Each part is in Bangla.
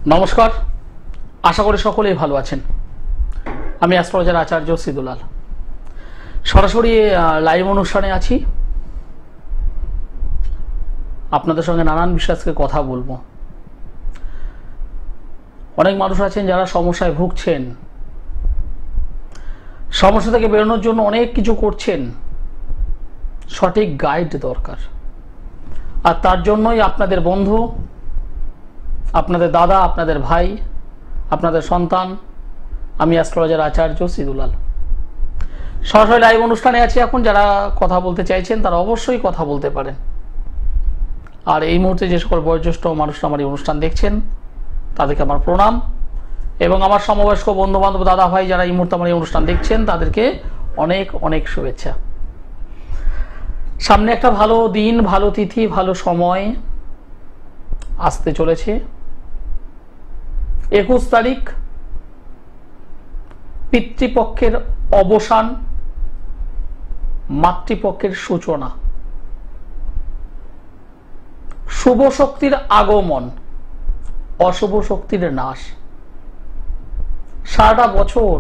নমস্কার, আশা করি সকলেই ভালো আছেন। আমি অ্যাস্ট্রোলজার আচার্য সিদুলাল। সরাসরি লাইভ অনুষ্ঠানে আছি। আপনাদের সঙ্গে নানান বিষয়ে কথা বলবো। অনেক মানুষ আছেন যারা সমস্যায় ভুগছেন, সমস্যা থেকে বেরোনোর জন্য অনেক কিছু করছেন, সঠিক গাইড দরকার। আর তার জন্যই আপনাদের বন্ধু, আপনাদের দাদা, আপনাদের ভাই, আপনাদের সন্তান, আমি অ্যাস্ট্রোলজার আচার্য সিদুলাল। সরাসরি লাইভ অনুষ্ঠানে আছি এখন। যারা কথা বলতে চাইছেন তারা অবশ্যই কথা বলতে পারেন। আর এই মুহূর্তে যে সকল বয়োজ্যেষ্ঠ মানুষরা আমার এই অনুষ্ঠান দেখছেন তাদেরকে আমার প্রণাম, এবং আমার সমবয়স্ক বন্ধু বান্ধব, দাদা ভাই যারা এই মুহূর্তে আমার এই অনুষ্ঠান দেখছেন তাদেরকে অনেক অনেক শুভেচ্ছা। সামনে একটা ভালো দিন, ভালো তিথি, ভালো সময় আসতে চলেছে। 21 তারিখ পিতৃপক্ষের অবসান, মাতৃপক্ষের সূচনা, শুভ শক্তির আগমন, অশুভ শক্তির নাশ। সারাটা বছর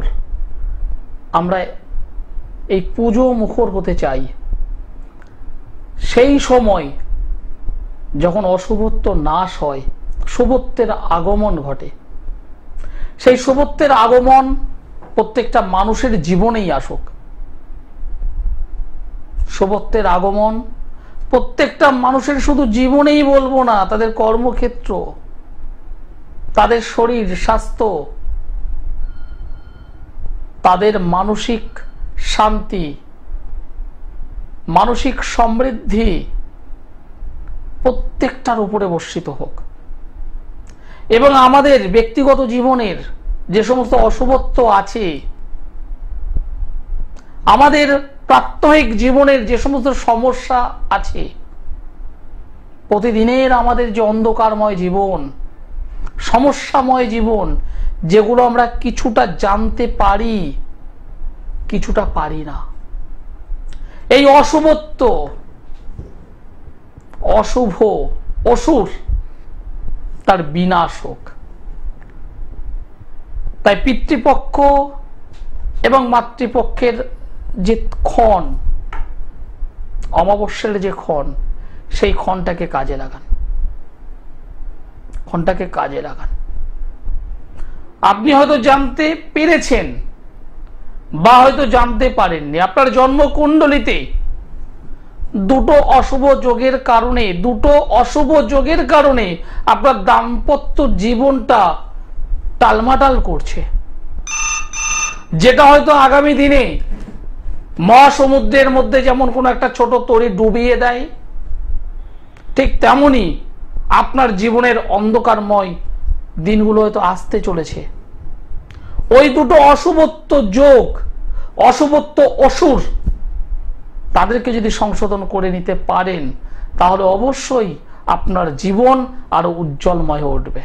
আমরা এই পুজো মুখর হতে চাই। সেই সময় যখন অশুভত্ব নাশ হয়, শুভত্বের আগমন ঘটে। সেই শুভত্বের আগমন প্রত্যেকটা মানুষের জীবনেই আসুক। শুভত্বের আগমন প্রত্যেকটা মানুষের শুধু জীবনেই বলবো না, তাদের কর্মক্ষেত্র, তাদের শরীর স্বাস্থ্য, তাদের মানসিক শান্তি, মানসিক সমৃদ্ধি প্রত্যেকটার উপরে বর্ষিত হোক। এবং আমাদের ব্যক্তিগত জীবনের যে সমস্ত অশুভত্ব আছে, আমাদের প্রাত্যহিক জীবনের যে সমস্ত সমস্যা আছে, প্রতিদিনের আমাদের যে অন্ধকারময় জীবন, সমস্যাময় জীবন, যেগুলো আমরা কিছুটা জানতে পারি, কিছুটা পারি না, এই অশুভত্ব, অশুভ, অসুর, তার বিনাশ হোক। তাই পিতৃপক্ষ এবং মাতৃপক্ষের যে ক্ষণ, অমাবস্যার যে ক্ষণ, সেই ক্ষণটাকে কাজে লাগান, ক্ষণটাকে কাজে লাগান। আপনি হয়তো জানতে পেরেছেন বা হয়তো জানতে পারেননি, আপনার জন্মকুণ্ডলিতে দুটো অশুভ যোগের কারণে আপনার দাম্পত্য জীবনটা টালমাটাল করছে, যেটা হয়তো আগামী দিনে মহাসমুদ্রের মধ্যে যেমন কোনো একটা ছোট তরী ডুবিয়ে দেয়, ঠিক তেমনি আপনার জীবনের অন্ধকারময় দিনগুলো হয়তো আসতে চলেছে। ওই দুটো অশুভত্ব যোগ, অশুভত্ব অসুর, তাদেরকে যদি সংশোধন করে নিতে পারেন তাহলে অবশ্যই আপনার জীবন আরো উজ্জ্বলময় হয়ে উঠবে।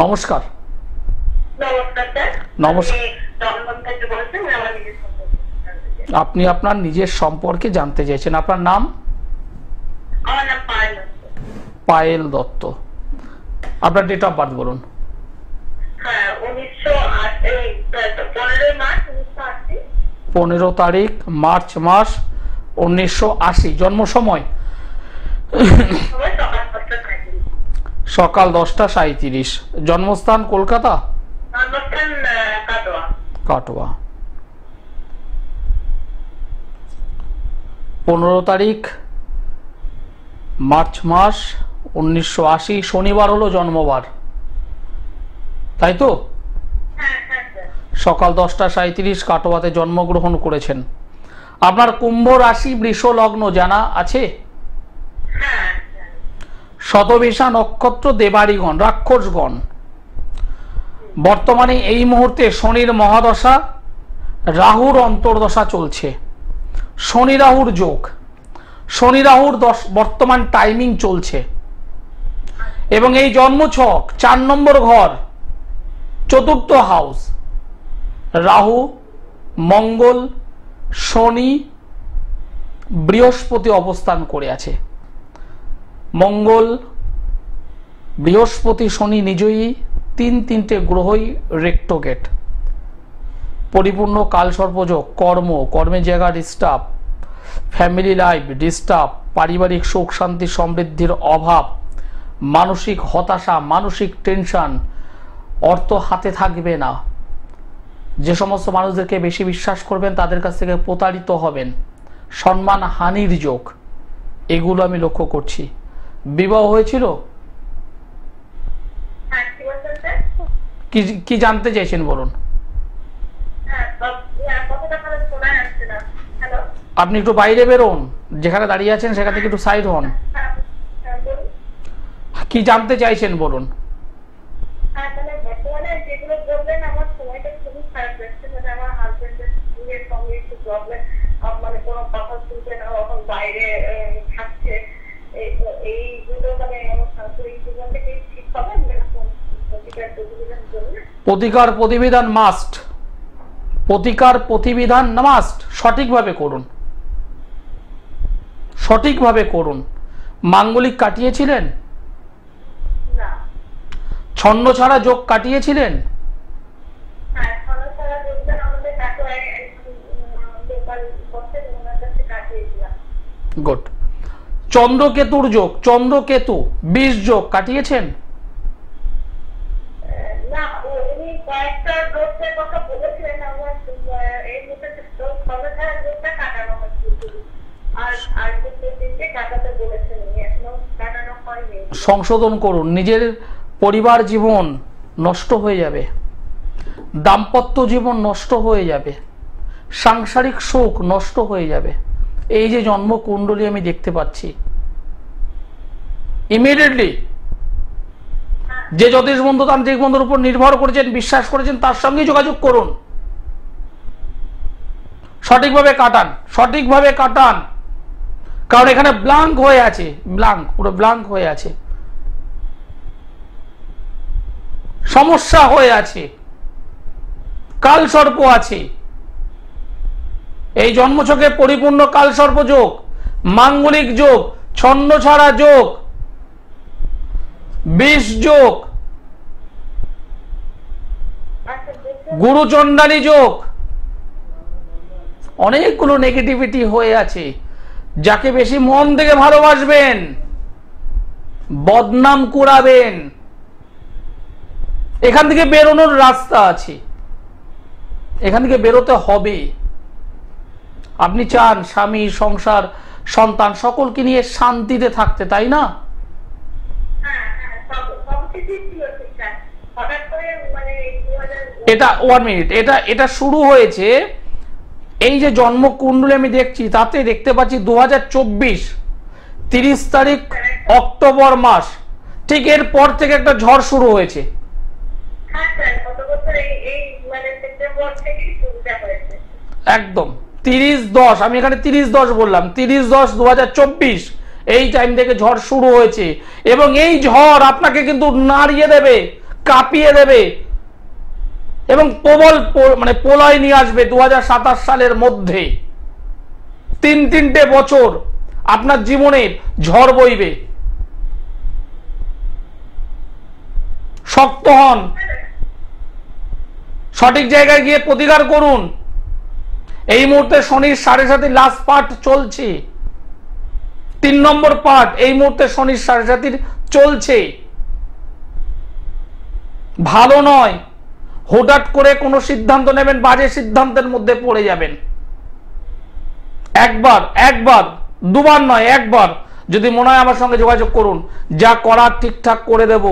নমস্কার। নমস্কার। আপনি আপনার নিজের সম্পর্কে জানতে চাইছেন। আপনার নাম? পায়েল দত্ত। আপনার ডেট অফ বার্থ বলুন। 15 তারিখ মার্চ মাস 1980। জন্ম সময়? সকাল 10:37। জন্মস্থান? কলকাতা? কাটোয়া। 15 তারিখ মার্চ মাস 1980, শনিবার হলো জন্মবার, তাই তো? সকাল 10:37 কাটোয়াতে জন্মগ্রহণ করেছেন। আপনার কুম্ভ রাশি, বৃষ লগ্ন জানা আছে? শতবিশা নক্ষত্র, দেবাড়িগণ, রাক্ষসগণ। বর্তমানে এই মুহূর্তে শনির মহাদশা, রাহুর অন্তর্দশা চলছে। শনি রাহুর যোগ, শনি রাহুর বর্তমান টাইমিং চলছে। এবং এই জন্মছক 4 নম্বর ঘর, 4র্থ হাউস, রাহু, মঙ্গল, শনি, বৃহস্পতি অবস্থান করে আছে। মঙ্গল বৃহস্পতি শনি নিজেই তিনটে গ্রহই রেক্টোগেট, পরিপূর্ণ কালসর্পযোগ, কর্মের জায়গা ডিস্টার্ব, ফ্যামিলি লাইফ ডিস্টার্ব, পারিবারিক সুখ শান্তি সমৃদ্ধির অভাব, মানসিক হতাশা, মানসিক টেনশন, অর্থ হাতে থাকবে না, যে সমস্ত মানুষদেরকে বেশি বিশ্বাস করবেন তাদের কাছ থেকে প্রতারিত হবেন, সম্মান হানির যোগ, এগুলো আমি লক্ষ্য করছি। বিবাহ হয়েছিল? কি জানতে চাইছেন বলুন। আপনি একটু বাইরে বেরোন, যেখানে দাঁড়িয়ে আছেন সেখান থেকে একটু সাইড হন। কি জানতে চাইছেন বলুন। প্রতিকার প্রতিবিধান মাস্ট, প্রতিকার প্রতিবিধান মাস্ট, সঠিকভাবে করুন, সঠিকভাবে করুন। মাঙ্গলিক কাটিয়েছিলেন? ছন্ন ছাড়া যোগ কাটিয়েছিলেন? গুড। চন্দ্রকেতুর যোগ, চন্দ্রকেতু 20 যোগ কাটিয়েছেন? সংশোধন করুন, নিজের পরিবার জীবন নষ্ট হয়ে যাবে, দাম্পত্য জীবন নষ্ট হয়ে যাবে, সাংসারিক সুখ নষ্ট হয়ে যাবে। এই যে জন্মকুণ্ডলী আমি দেখতে পাচ্ছি, ইমিডিয়েটলি যে জ্যোতিষ বন্ধু তান্ত্রিক বন্ধুর উপর নির্ভর করেছেন, বিশ্বাস করেছেন, তার সঙ্গে যোগাযোগ করুন, সঠিকভাবে কাটান, সঠিকভাবে কাটান। কারণ এখানে ব্ল্যাঙ্ক হয়ে আছে, ব্ল্যাঙ্ক, পুরো ব্ল্যাঙ্ক হয়ে আছে, সমস্যা হয়ে আছে, কালসর্প আছে। এই জন্মছকে পরিপূর্ণ কালসর্প যোগ, মাঙ্গলিক যোগ, ছন্ন ছাড়া যোগ, 20 যোগ, গুরুচণ্ডালী যোগ, অনেকগুলো নেগেটিভিটি হয়ে আছে। যাকে বেশি মন থেকে ভালোবাসবেন, বদনাম কুড়াবেন, এখান থেকে বেরোনোর রাস্তা আছে, এখান থেকে বেরোতে হবে। আপনি চান স্বামী, সংসার, সন্তান সকলকে নিয়ে শান্তিতে থাকতে, তাই না? এটা 1 মিনিট, এটা শুরু হয়েছে, এই যে জন্মকুণ্ডলী আমি দেখছি তাতে দেখতে পাচ্ছি 2024 30 তারিখ অক্টোবর মাস, ঠিক এর পর থেকে একটা ঝড় শুরু হয়েছে। একদম 30-10, আমি এখানে 30-10 বললাম, 30-10-2024 এই টাইম থেকে ঝড় শুরু হয়েছে। এবং এই ঝড় আপনাকে কিন্তু নাড়িয়ে দেবে, কাঁপিয়ে দেবে এবং প্রবল প্রলয় নিয়ে আসবে 2027 সালের মধ্যে। 3 বছর আপনার জীবনের ঝড় বইবে। শক্ত হন, সঠিক জায়গায় গিয়ে প্রতিকার করুন। এই মুহূর্তে শনির 7.5 লাস্ট পার্ট চলছে, 3 নম্বর পার্ট এই মুহূর্তে শনির 7.5 চলছে। ভালো নয়, হঠাৎ করে কোনো সিদ্ধান্ত নেবেন, বাজে সিদ্ধান্তের মধ্যে পড়ে যাবেন। একবার দুবার নয়, একবার যদি মনে হয় আমার সঙ্গে যোগাযোগ করুন, যা করার ঠিকঠাক করে দেব।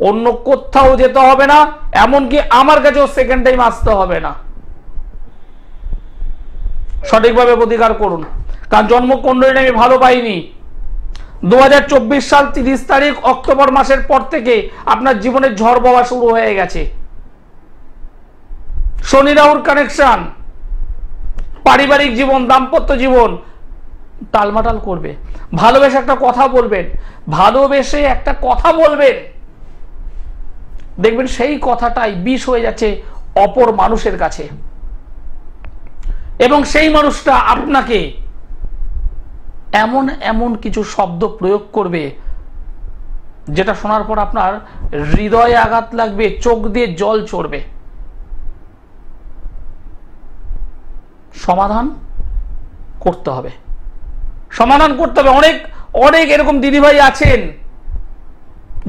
অন্য কোথাও যেতে হবে না, এমনকি আমার কাছেও সেকেন্ড টাইম আসতে হবে না। সঠিকভাবে প্রতিকার করুন, কারণ জন্মকুণ্ডলী আমি ভালো পাইনি। 2024 সাল 30 তারিখ অক্টোবর মাসের পর থেকে আপনার জীবনের ঝড় বাওয়া শুরু হয়ে গেছে। শনি রাহুর কানেকশন, পারিবারিক জীবন, দাম্পত্য জীবন টালমাটাল করবে। ভালোবেসে একটা কথা বলবেন, ভালোবেসে একটা কথা বলবেন, দেখবেন সেই কথাটাই বিষ হয়ে যাচ্ছে অপর মানুষের কাছে, এবং সেই মানুষটা আপনাকে এমন এমন কিছু শব্দ প্রয়োগ করবে যেটা শোনার পর আপনার হৃদয়ে আঘাত লাগবে, চোখ দিয়ে জল চড়বে। সমাধান করতে হবে, সমাধান করতে হবে। অনেক অনেক এরকম দিদিভাই আছেন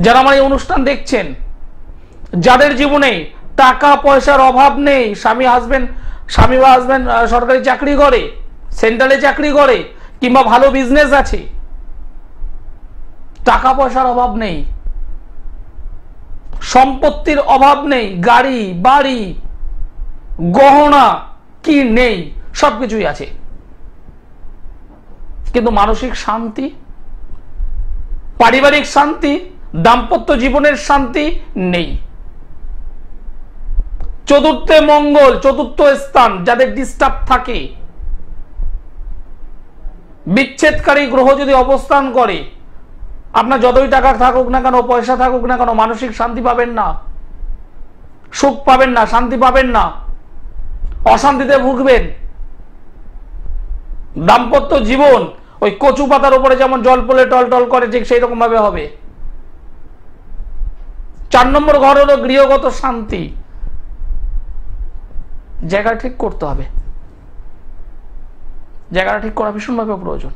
যারা আমার এই অনুষ্ঠান দেখছেন, যাদের জীবনে টাকা পয়সার অভাব নেই। স্বামী বা হাজবেন্ড সরকারি চাকরি করে, সেন্ট্রালে চাকরি করে, কিংবা ভালো বিজনেস আছে, টাকা পয়সার অভাব নেই, সম্পত্তির অভাব নেই, গাড়ি বাড়ি গহনা কি নেই, সবকিছুই আছে, কিন্তু মানসিক শান্তি, পারিবারিক শান্তি, দাম্পত্য জীবনের শান্তি নেই। চতুর্থে মঙ্গল, চতুর্থ স্থান যাদের ডিস্টার্ব থাকে, বিচ্ছেদকারী গ্রহ যদি অবস্থান করে, আপনার যতই টাকা থাকুক না কেন, পয়সা থাকুক না কেন, মানসিক শান্তি পাবেন না, সুখ পাবেন না, শান্তি পাবেন না, অশান্তিতে ভুগবেন। দাম্পত্য জীবন ওই কচু পাতার উপরে যেমন জল পড়লে টল টল করে, ঠিক সেই রকম ভাবে হবে। 4 নম্বর ঘর হলো গৃহগত শান্তি। জায়গা ঠিক করতে হবে, জায়গাটা ঠিক করা ভীষণভাবে প্রয়োজন।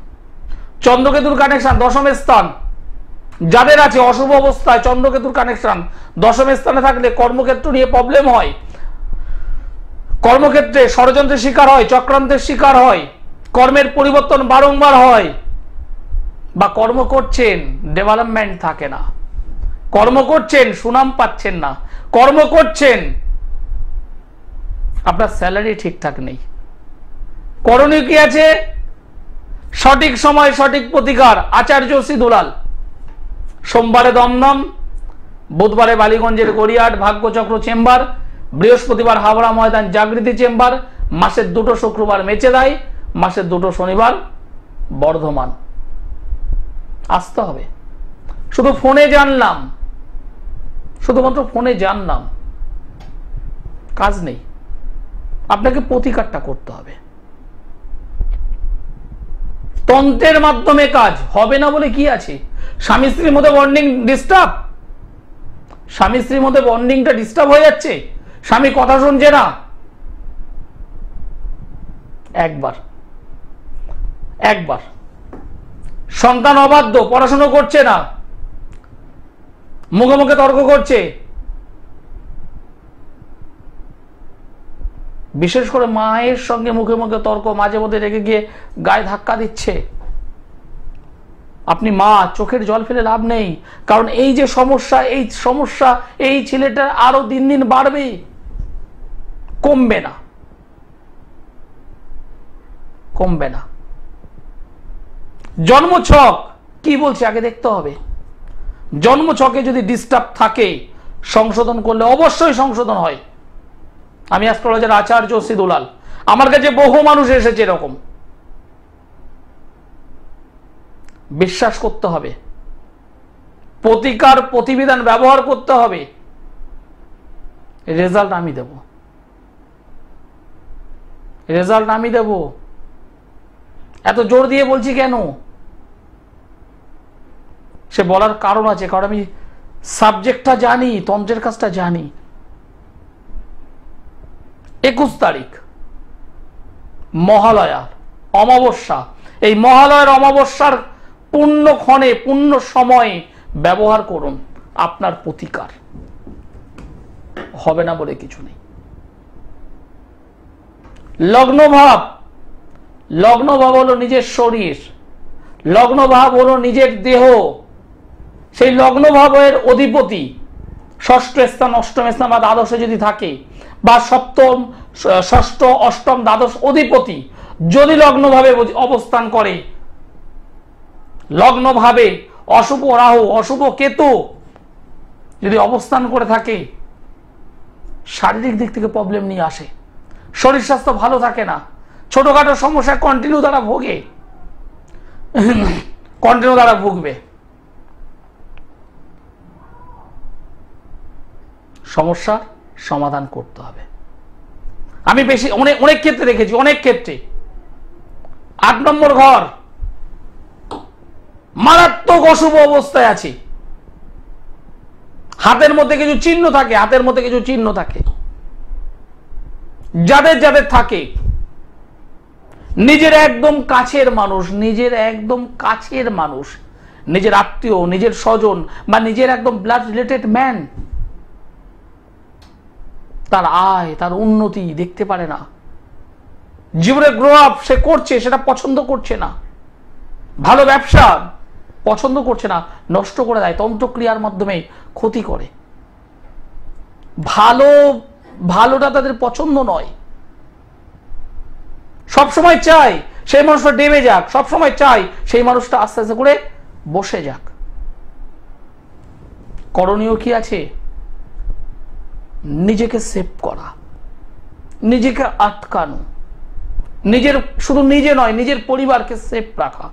চন্দ্রকেতুর কানেকশন 10ম স্থান যাদের আছে, অশুভ অবস্থায় চন্দ্রকেতুর কানেকশন 10ম স্থানে থাকলে কর্মক্ষেত্র নিয়ে প্রবলেম হয়, কর্মক্ষেত্রে ষড়যন্ত্রের শিকার হয়, চক্রান্তের শিকার হয়, কর্মের পরিবর্তন বারংবার হয়, বা কর্ম করছেন ডেভেলপমেন্ট থাকে না, কর্ম করছেন সুনাম পাচ্ছেন না, কর্ম করছেন আপনার স্যালারি ঠিকঠাক নেই। করণীয় কি আছে? সঠিক সময় সঠিক প্রতিকার। আচার্য শ্রী দুলাল, সোমবারে দমদম, বুধবারে বালিগঞ্জের গড়িয়াহাট ভাগ্যচক্র চেম্বার, বৃহস্পতিবার হাওড়া ময়দান জাগৃতি চেম্বার, মাসের 2টো শুক্রবার মেচেদাই, মাসের 2টো শনিবার বর্ধমান। আসতে হবে। শুধু ফোনে জানলাম, শুধুমাত্র ফোনে জানলাম, কাজ নেই, আপনাকে প্রতিকারটা করতে হবে। তন্ত্রের মাধ্যমে কাজ হবে না বলে কি আছে? স্বামী স্ত্রীর মধ্যে বন্ডিং ডিস্টার্ব, স্বামী স্ত্রীর মধ্যে বন্ডিংটা ডিস্টার্ব হয়ে যাচ্ছে, স্বামী কথা শুনছে না, একবার সন্তান অবাধ্য, পড়াশোনা করছে না, মুখে মুখে তর্ক করছে, বিশেষ করে মায়ের সঙ্গে মুখে মুখে তর্ক, মাঝে মধ্যে রেগে গিয়ে গায়ে ধাক্কা দিচ্ছে, আপনি মা, চোখের জল ফেলে লাভ নেই। কারণ এই যে সমস্যা এই ছেলেটার আরো দিন দিন বাড়বে, কমবে না। জন্মছক কি বলছে আগে দেখতে হবে। জন্মছকে যদি ডিস্টার্ব থাকে, সংশোধন করলে অবশ্যই সংশোধন হয়। আমি অ্যাস্ট্রোলজার আচার্য শ্রী দুলাল, আমার কাছে বহু মানুষ এসেছে এরকম। বিশ্বাস করতে হবে, প্রতিকার প্রতিবিধান ব্যবহার করতে হবে, রেজাল্ট আমি দেব। এত জোর দিয়ে বলছি কেন? সে বলার কারণ আছে, কারণ আমি সাবজেক্টটা জানি, তন্ত্রের কাজটা জানি। 21 তারিখ মহালয়ার অমাবস্যা, এই মহালয়ার অমাবস্যার পুণ্যক্ষণে, পুণ্য সময়ে ব্যবহার করুন। আপনার প্রতিকার হবে না বলে কিছু নেই। লগ্নভাব হলো নিজের শরীর, লগ্নভাব হলো নিজের দেহ। সেই লগ্নভাবের অধিপতি 6ষ্ঠ স্থান, 8ম স্থান বা দ্বাদশে যদি থাকে, বা 7ম, 6ষ্ঠ, 8ম, দ্বাদশ অধিপতি যদি লগ্নভাবে অবস্থান করে, লগ্নভাবে অশুভ রাহু, অশুভ কেতু যদি অবস্থান করে থাকে, শারীরিক দিক থেকে প্রবলেম নিয়ে আসে, শরীর স্বাস্থ্য ভালো থাকে না, ছোটখাটো সমস্যা কন্টিনিউ দ্বারা ভুগবে। সমস্যার সমাধান করতে হবে। আমি অনেক ক্ষেত্রে দেখেছি, অনেক ক্ষেত্রে 8 নম্বর ঘর মারাত্মক অশুভ অবস্থায় আছে, হাতের মধ্যে কিছু চিহ্ন থাকে, হাতের মধ্যে কিছু চিহ্ন থাকে। যাদের যাদের থাকে, নিজের একদম কাছের মানুষ, নিজের একদম কাছের মানুষ, নিজের আত্মীয়, নিজের স্বজন বা নিজের একদম ব্লাড রিলেটেড ম্যান, তার আয়, তার উন্নতি দেখতে পারে না, জীবনে গ্রো আপ সে করছে সেটা পছন্দ করছে না, ভালো ব্যবসা পছন্দ করছে না, নষ্ট করে দেয়, তন্ত্রক্রিয়ার মাধ্যমে ক্ষতি করে। ভালোটা তাদের পছন্দ নয়, সবসময় চাই সেই মানুষটা ডেবে যাক, সবসময় চাই সেই মানুষটা আস্তে আস্তে করে বসে যাক। করণীয় কি আছে? নিজেকে সেভ করা, নিজেকে আটকানো, শুধু নিজে নয় নিজের পরিবারকে সেভ রাখা,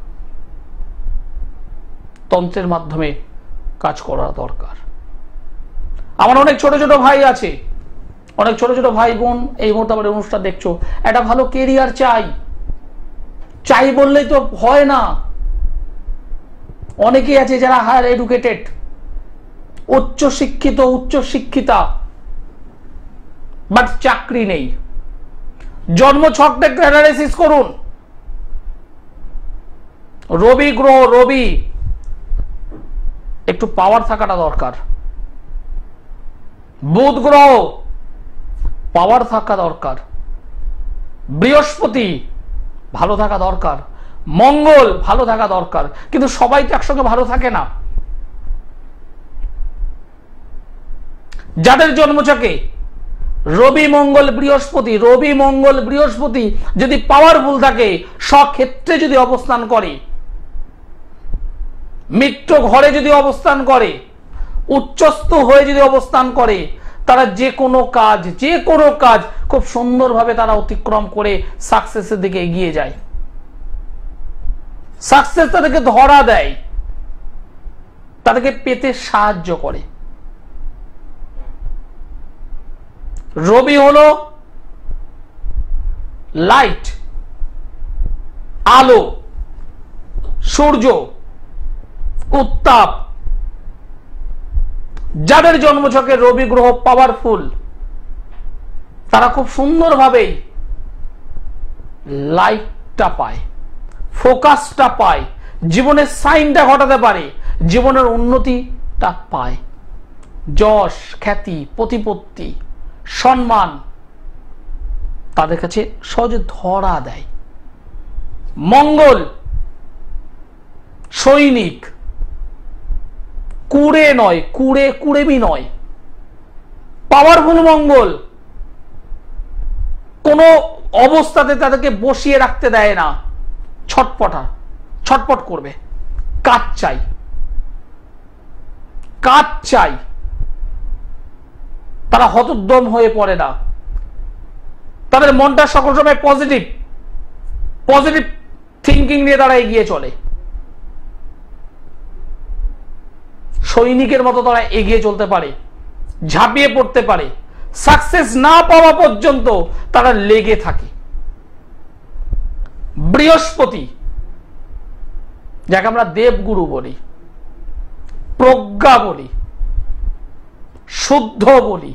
তন্ত্রের মাধ্যমে কাজ করা দরকার। আমার অনেক ছোট ছোট ভাই আছে, অনেক ছোট ছোট ভাই বোন এই মুহূর্তে আমার অনুষ্ঠান দেখছো, একটা ভালো কেরিয়ার চাই বললেই তো হয় না। অনেকেই আছে যারা হায়ার এডুকেটেড, উচ্চ শিক্ষিতা, বাট চাকরি নেই। জন্ম ছকটা অ্যানালাইসিস করুন। রবি গ্রহ, রবি একটু পাওয়ার থাকাটা দরকার, বুধ গ্রহ পাওয়ার থাকা দরকার, বৃহস্পতি ভালো থাকা দরকার, মঙ্গল ভালো থাকা দরকার। কিন্তু সবাই তো একসঙ্গে ভালো থাকে না। যাদের জন্মছকে রবি মঙ্গল বৃহস্পতি যদি পাওয়ারফুল থাকে, স্বক্ষেত্রে যদি অবস্থান করে, মিত্র ঘরে যদি অবস্থান করে, উচ্চস্থ হয়ে যদি অবস্থান করে, তারা যে কোনো কাজ খুব সুন্দরভাবে তারা অতিক্রম করে সাকসেসের দিকে এগিয়ে যায়। সাকসেস তাদেরকে ধরা দেয়, তাদেরকে পেতে সাহায্য করে। রবি হলো লাইট, আলো, সূর্য, উত্তাপ। যাদের জন্মছকে রবি গ্রহ পাওয়ারফুল, তারা খুব সুন্দরভাবে লাইটটা পায়, ফোকাসটা পায়, জীবনের সাইনটা ঘটাতে পারে, জীবনের উন্নতিটা পায়, যশ, খ্যাতি, প্রতিপত্তি, সম্মান তাদের কাছে সহজে ধরা দেয়। মঙ্গল সৈনিক, কুড়েমি নয়, পাওয়ারফুল মঙ্গল কোন অবস্থাতে তাদেরকে বসিয়ে রাখতে দেয় না, ছটপট করবে, কাজ চাই, তারা হতোদ্যম হয়ে পড়ে না, তাদের মনটা সকল সময় পজিটিভ থিঙ্কিং নিয়ে তারা এগিয়ে চলে। সৈনিকের মতো তারা এগিয়ে চলতে পারে, ঝাঁপিয়ে পড়তে পারে, সাকসেস না পাওয়া পর্যন্ত তারা লেগে থাকে। বৃহস্পতি, যাকে আমরা দেবগুরু বলি, প্রজ্ঞা বলি, শুদ্ধ বলি,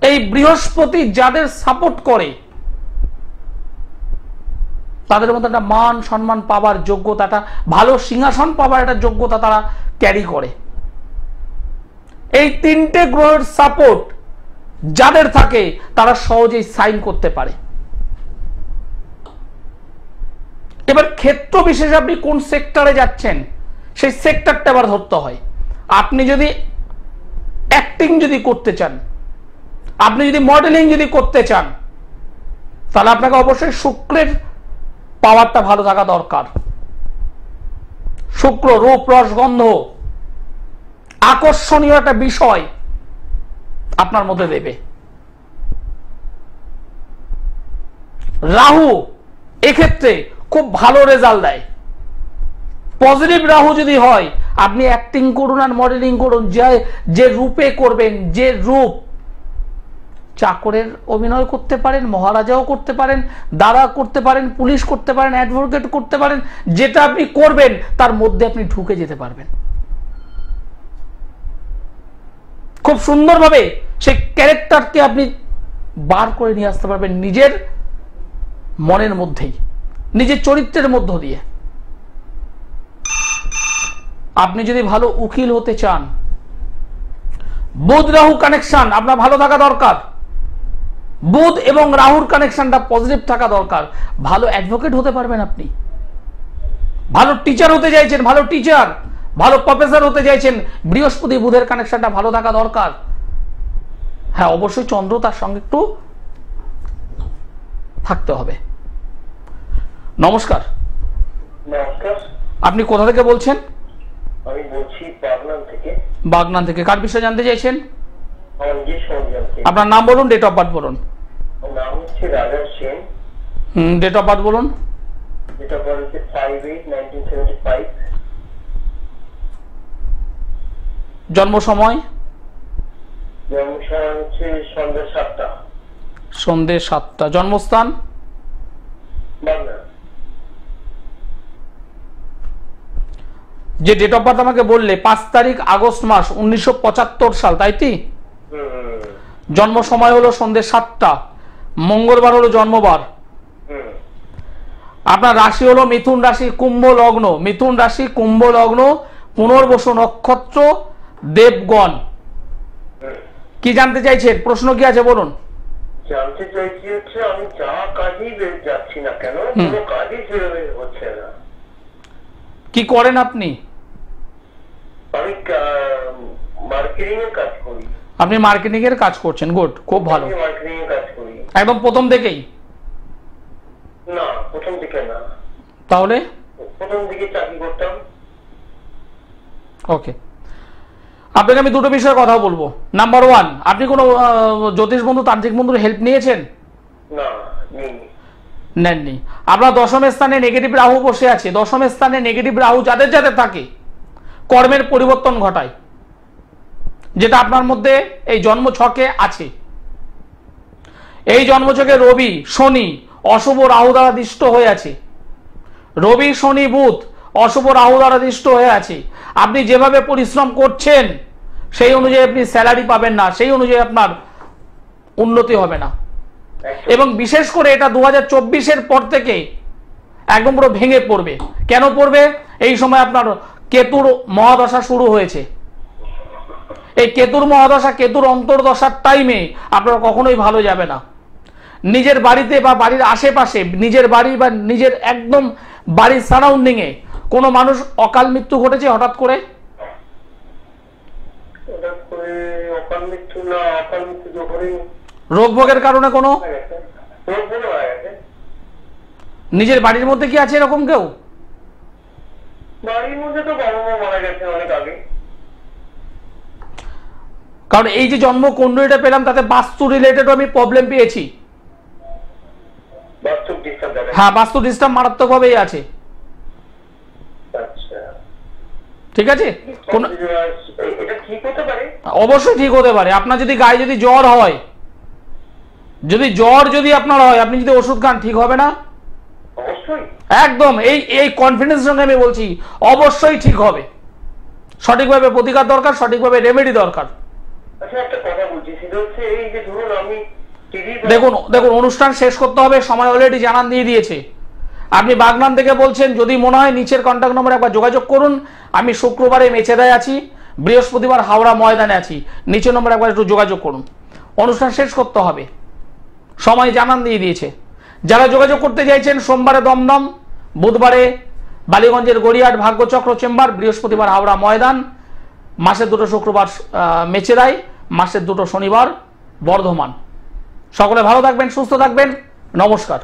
এই বৃহস্পতি যাদের সাপোর্ট করে, তাদের মধ্যে একটা মান সম্মান পাওয়ার যোগ্যতাটা, ভালো সিংহাসন পাওয়ার একটা যোগ্যতা তারা ক্যারি করে। এই তিনটে গ্রহের সাপোর্ট যাদের থাকে, তারা সহজেই সাইন করতে পারে। এবার ক্ষেত্র বিশেষে আপনি কোন সেক্টরে যাচ্ছেন, সেই সেক্টরটা আবার ধরতে হয়। আপনি যদি অ্যাক্টিং যদি করতে চান, আপনি যদি মডেলিং যদি করতে চান, তাহলে আপনাকে অবশ্যই শুক্রের পাওয়ারটা ভালো থাকা দরকার। শুক্র রূপ, রস, গন্ধ, আকর্ষণীয় একটা বিষয় আপনার মধ্যে দেবে। রাহু এক্ষেত্রে খুব ভালো রেজাল্ট দেয়। পজিটিভ রাহু যদি হয়, আপনি অ্যাক্টিং করুন আর মডেলিং করুন, যে রূপে করবেন, যে রূপ, চাকরের অভিনয় করতে পারেন, মহারাজাও করতে পারেন, দাদা করতে পারেন, পুলিশ করতে পারেন, অ্যাডভোকেট করতে পারেন, যেটা আপনি করবেন তার মধ্যে আপনি ঢুকে যেতে পারবেন। খুব সুন্দরভাবে সেই ক্যারেক্টারকে আপনি বার করে নিয়ে আসতে পারবেন নিজের মনের মধ্যেই, নিজের চরিত্রের মধ্য দিয়ে। আপনি যদি ভালো উকিল হতে চান, বুধ রাহু কানেকশন আপনার ভালো থাকা দরকার, বুধ এবং রাহুর কানেকশনটা পজিটিভ থাকা দরকার। ভালো অ্যাডভোকেট হতে পারবেন আপনি, ভালো টিচার হতে চাইছেন, ভালো টিচার, ভালো প্রফেসর হতে চাইছেন, বৃহস্পতি বুধের কানেকশনটা ভালো থাকা দরকার। হ্যাঁ, অবশ্যই চন্দ্র তার সঙ্গে একটু থাকতে হবে। নমস্কার। নমস্কার। আপনি কোথা থেকে বলছেন? আমি বলছি বাগনান থেকে। বাগনান থেকে। কার বিষয়ে জানতে চাইছেন? অঞ্জি সঞ্জন। আপনার নাম বলুন, ডেট অফ বার্থ বলুন। নাম হচ্ছে রাজা সেন। ডেট অফ বার্থ বলুন। ডেট অফ বার্থ হচ্ছে 5/8/1975। জন্ম সময়? জন্ম সময় হচ্ছে সন্ধ্যা 7টা। সন্ধ্যে 7টা। জন্মস্থান? বাগনান। যে ডেট অফ বার্থ আমাকে বললে 5 তারিখ আগস্ট মাস 1975 সাল, তাই কি? জন্ম সময় হলো সন্ধ্যে 7টা, মঙ্গলবার হলো জন্মবার। আপনার রাশি হলো মিথুন রাশি, কুম্ভ লগ্ন। মিথুন রাশি, কুম্ভ লগ্ন, পুনর্বসু নক্ষত্র, দেবগণ। কি জানতে চাইছেন? প্রশ্ন কি আছে বলুন। জানতে চাইছি হচ্ছে আমি যা কাজই যাচ্ছি না কেন, কোনো কাজই সেভাবে হচ্ছে না। কি করেন আপনি? আমি মার্কেটিং এর কাজ করি। আপনি মার্কেটিং এর কাজ করছেন, গুড, খুব ভালো। মার্কেটিং এর কাজ করি। একদম প্রথম থেকেই? না, প্রথম দিকে না। তাহলে? প্রথম দিকে চাকরি করতাম। ওকে, আপনাকে আমি দুটো বিষয়ে কথা বলবো। নাম্বার 1, আপনি কোনো জ্যোতিষ বন্ধু, তান্ত্রিক বন্ধুর হেল্প নিয়েছেন? না, নেইনি। নেননি। আপনার দশম স্থানে নেগেটিভ রাহু বসে আছে। দশম স্থানে নেগেটিভ রাহু যাদের যাদের থাকে, কর্মের পরিবর্তন ঘটায়, যেটা আপনার মধ্যে এই জন্ম ছকে আছে। এই জন্ম ছকে রবি, শনি, অশুভ রাহু দ্বারা দৃষ্ট হয়ে আছে। রবি, শনি, বুধ অশুভ রাহু দ্বারা দৃষ্ট হয়ে আছে। আপনি যেভাবে পরিশ্রম করছেন সেই অনুযায়ী আপনি স্যালারি পাবেন না, সেই অনুযায়ী আপনার উন্নতি হবে না। এবং বিশেষ করে এটা 2024-এর পর থেকে একদম পুরো ভেঙে পড়বে। কেন পড়বে? এই সময় আপনার কেতুর মহাদশা শুরু হয়েছে। এই কেতুর মহাদশা, কেতুর অন্তর্দশার টাইমে আপনার কখনোই ভালো যাবে না। নিজের বাড়িতে বা বাড়ির আশেপাশে, নিজের বাড়ি বা নিজের একদম বাড়ির সারাউন্ডিং এ কোনো মানুষ অকাল মৃত্যু ঘটেছে হঠাৎ করে? অকাল মৃত্যু না, অকাল মৃত্যু যখনই রোগ ভোগের কারণে কোনো? নিজের বাড়ির মধ্যে কি আছে এরকম কেউ? বাড়ির মধ্যে তো বাবা মা মারা গেছে অনেক আগে। কারণ এই যে জন্ম কুণ্ডলীটা পেলাম তাতে বাস্তু রিলেটেড আমি প্রবলেম পেয়েছি। হ্যাঁ, বাস্তু ডিস্টার্ব মারাত্মকভাবেই আছে। ঠিক আছে, কোন অবশ্যই ঠিক হতে পারে। আপনার যদি গায়ে যদি জ্বর হয়, যদি আপনার হয়, আপনি যদি ওষুধ খান, ঠিক হবে না? একদম এই কনফিডেন্স সঙ্গে আমি বলছি, অবশ্যই ঠিক হবে। সঠিকভাবে প্রতিকার দরকার, সঠিকভাবে রেমেডি দরকার। দেখুন অনুষ্ঠান শেষ করতে হবে, সময় অলরেডি জানান দিয়ে দিয়েছে। আপনি বাগনান থেকে বলছেন, যদি মনে হয় নিচের কন্ট্যাক্ট নম্বরে একবার যোগাযোগ করুন। আমি শুক্রবারে মেচেদায় আছি, বৃহস্পতিবার হাওড়া ময়দানে আছি। নিচের নম্বরে একবার একটু যোগাযোগ করুন। অনুষ্ঠান শেষ করতে হবে, সময় জানান দিয়ে দিয়েছে। যারা যোগাযোগ করতে চাইছেন, সোমবারে দমদম, বুধবারে বালিগঞ্জের গড়িয়াহাট ভাগ্যচক্র চেম্বার, বৃহস্পতিবার হাওড়া ময়দান, মাসের 2 শুক্রবার মেচেদায়, মাসের 2 শনিবার বর্ধমান। সকলে ভালো থাকবেন, সুস্থ থাকবেন। নমস্কার।